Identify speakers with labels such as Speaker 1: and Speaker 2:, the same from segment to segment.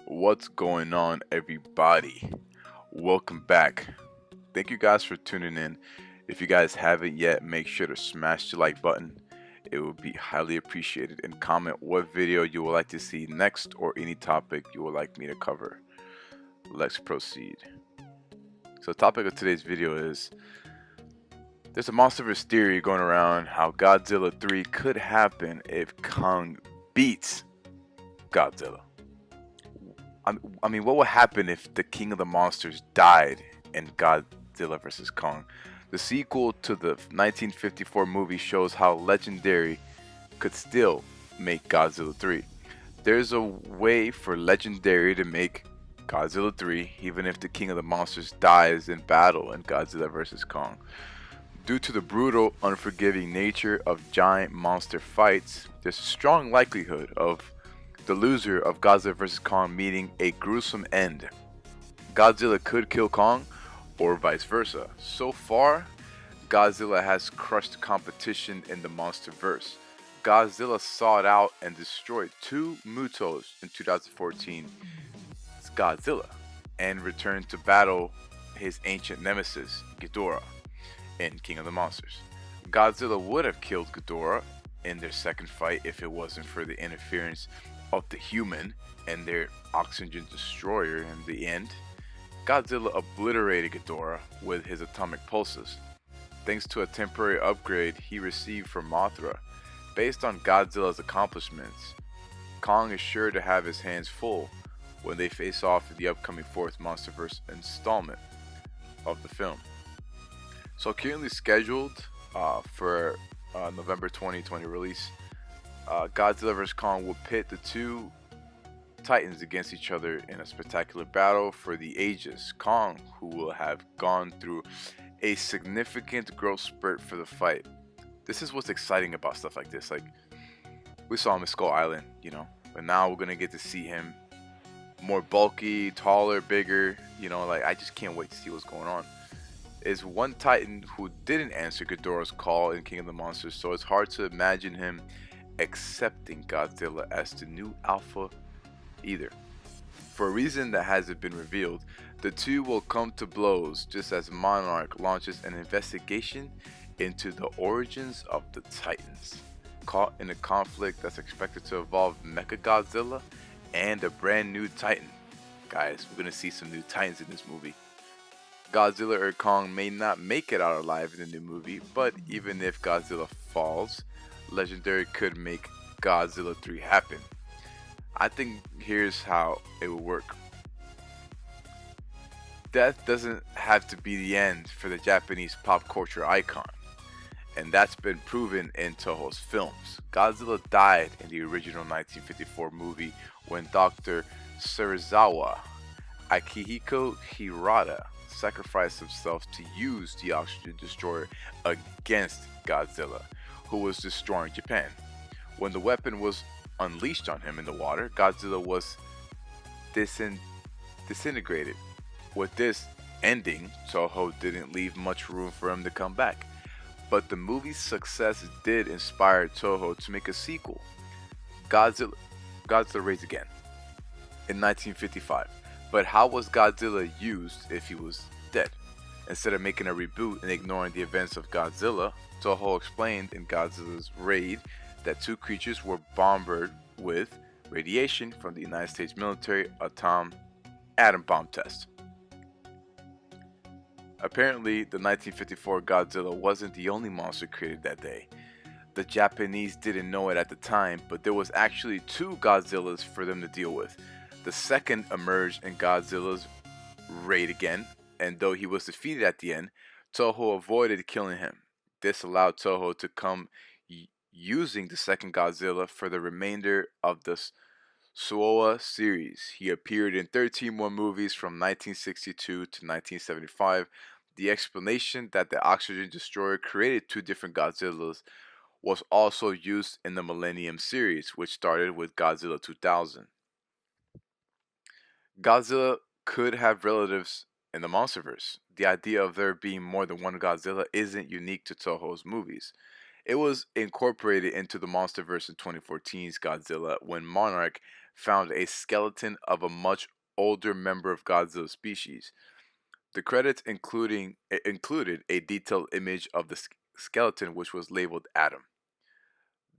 Speaker 1: What's going on, everybody? Welcome back. Thank you guys for tuning in. If you guys haven't yet, make sure to smash the like button. It would be highly appreciated. And comment what video you would like to see next or any topic you would like me to cover. Let's proceed. So, the topic of today's video is there's a monsterverse theory going around how Godzilla 3 could happen if Kong beats Godzilla. I mean, what would happen if the King of the Monsters died in Godzilla vs. Kong? The sequel to the 1954 movie shows how Legendary could still make Godzilla 3. There's a way for Legendary to make Godzilla 3 even if the King of the Monsters dies in battle in Godzilla vs. Kong. Due to the brutal, unforgiving nature of giant monster fights, there's a strong likelihood of the loser of Godzilla vs. Kong meeting a gruesome end. Godzilla could kill Kong, or vice versa. So far, Godzilla has crushed competition in the monsterverse. Godzilla sought out and destroyed two Mutos in 2014's Godzilla, and returned to battle his ancient nemesis, Ghidorah, in King of the Monsters. Godzilla would have killed Ghidorah in their second fight if it wasn't for the interference of the human and their oxygen destroyer. In the end, Godzilla obliterated Ghidorah with his atomic pulses, thanks to a temporary upgrade he received from Mothra. Based on Godzilla's accomplishments, Kong is sure to have his hands full when they face off in the upcoming fourth MonsterVerse installment of the film. So currently scheduled for November 2020 release, Godzilla vs. Kong will pit the two titans against each other in a spectacular battle for the ages. Kong, who will have gone through a significant growth spurt for the fight. This is what's exciting about stuff like this. Like, we saw him at Skull Island, but now we're gonna get to see him more bulky, taller, bigger. Like, I just can't wait to see what's going on. Is one titan who didn't answer Ghidorah's call in King of the Monsters, so it's hard to imagine him accepting Godzilla as the new alpha either. For a reason that hasn't been revealed, the two will come to blows just as Monarch launches an investigation into the origins of the Titans, caught in a conflict that's expected to involve Mechagodzilla and a brand new Titan. Guys, we're gonna see some new Titans in this movie. Godzilla or Kong may not make it out alive in the new movie, but even if Godzilla falls, Legendary could make Godzilla 3 happen. I think here's how it will work. Death doesn't have to be the end for the Japanese pop culture icon, and that's been proven in Toho's films. Godzilla died in the original 1954 movie when Dr. Serizawa Akihiko Hirata sacrificed himself to use the oxygen destroyer against Godzilla, who was destroying Japan. When the weapon was unleashed on him in the water, Godzilla was disintegrated. With this ending, Toho didn't leave much room for him to come back. But the movie's success did inspire Toho to make a sequel, Godzilla Raised Again, in 1955. But how was Godzilla used if he was dead? Instead of making a reboot and ignoring the events of Godzilla, Toho explained in Godzilla's Raid that two creatures were bombarded with radiation from the United States military atom bomb test. Apparently, the 1954 Godzilla wasn't the only monster created that day. The Japanese didn't know it at the time, but there was actually two Godzillas for them to deal with. The second emerged in Godzilla's Raid Again, and though he was defeated at the end, Toho avoided killing him. This allowed Toho to come using the second Godzilla for the remainder of the Suoa series. He appeared in 13 more movies from 1962 to 1975. The explanation that the oxygen destroyer created two different Godzillas was also used in the Millennium series, which started with Godzilla 2000. Godzilla could have relatives in the MonsterVerse. The idea of there being more than one Godzilla isn't unique to Toho's movies. It was incorporated into the MonsterVerse in 2014's Godzilla when Monarch found a skeleton of a much older member of Godzilla's species. The credits included a detailed image of the skeleton, which was labeled Adam.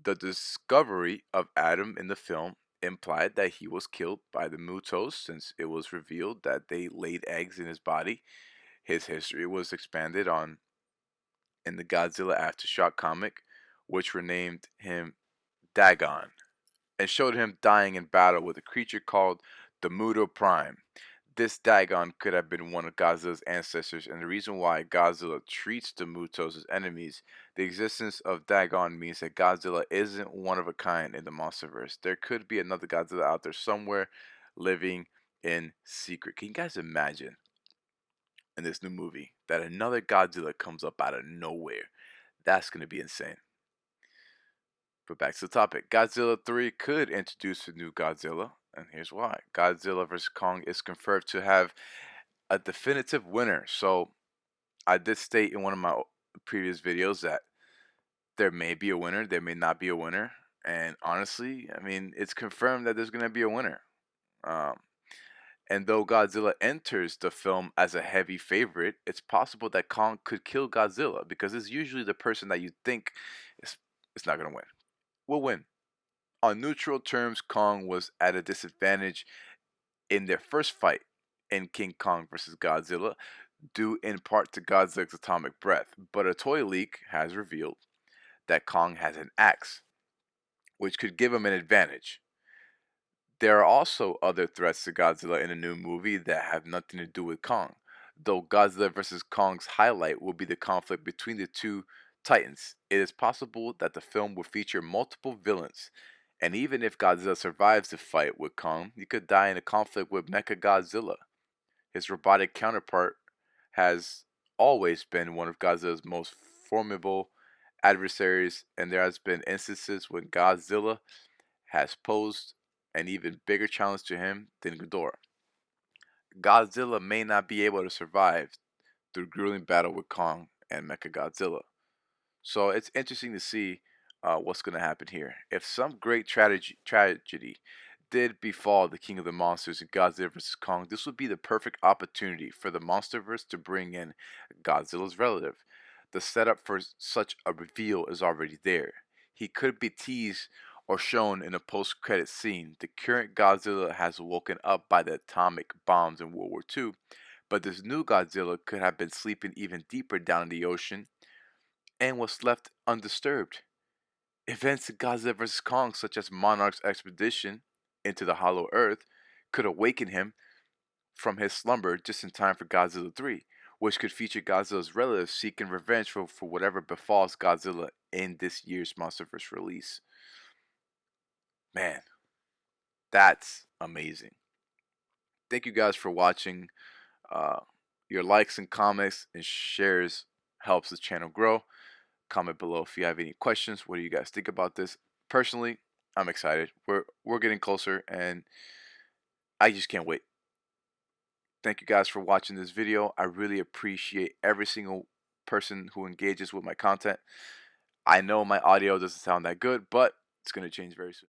Speaker 1: The discovery of Adam in the film implied that he was killed by the Mutos, since it was revealed that they laid eggs in his body. His history was expanded on in the Godzilla Aftershock comic, which renamed him Dagon and showed him dying in battle with a creature called the Muto Prime. This Dagon could have been one of Godzilla's ancestors, and the reason why Godzilla treats the Mutos as enemies, the existence of Dagon means that Godzilla isn't one of a kind in the monsterverse. There could be another Godzilla out there somewhere living in secret. Can you guys imagine in this new movie that another Godzilla comes up out of nowhere? That's going to be insane. But back to the topic. Godzilla 3 could introduce a new Godzilla, and here's why. Godzilla vs. Kong is confirmed to have a definitive winner. So I did state in one of my previous videos that there may be a winner, there may not be a winner. And honestly, I mean, it's confirmed that there's going to be a winner. Um, and though Godzilla enters the film as a heavy favorite, it's possible that Kong could kill Godzilla because it's usually the person that you think is not going to win. Will win. On neutral terms, Kong was at a disadvantage in their first fight in King Kong vs. Godzilla, due in part to Godzilla's atomic breath. But a toy leak has revealed that Kong has an axe, which could give him an advantage. There are also other threats to Godzilla in a new movie that have nothing to do with Kong, though Godzilla vs. Kong's highlight will be the conflict between the two titans. It is possible that the film will feature multiple villains, and even if Godzilla survives the fight with Kong, he could die in a conflict with Mechagodzilla. His robotic counterpart has always been one of Godzilla's most formidable adversaries, and there has been instances when Godzilla has posed an even bigger challenge to him than Ghidorah. Godzilla may not be able to survive through grueling battle with Kong and Mechagodzilla. So it's interesting to see what's going to happen here. If some great tragedy did befall the King of the Monsters in Godzilla vs. Kong, this would be the perfect opportunity for the Monsterverse to bring in Godzilla's relative. The setup for such a reveal is already there. He could be teased or shown in a post-credit scene. The current Godzilla has woken up by the atomic bombs in World War II, but this new Godzilla could have been sleeping even deeper down in the ocean and was left undisturbed. Events in Godzilla vs. Kong, such as Monarch's expedition into the Hollow Earth, could awaken him from his slumber just in time for Godzilla 3, which could feature Godzilla's relatives seeking revenge for whatever befalls Godzilla in this year's Monsterverse release. Man, that's amazing. Thank you guys for watching. Your likes and comments and shares helps the channel grow. Comment below if you have any questions. What do you guys think about this? Personally, I'm excited. We're getting closer, and I just can't wait. Thank you guys for watching this video. I really appreciate every single person who engages with my content. I know my audio doesn't sound that good, but it's going to change very soon.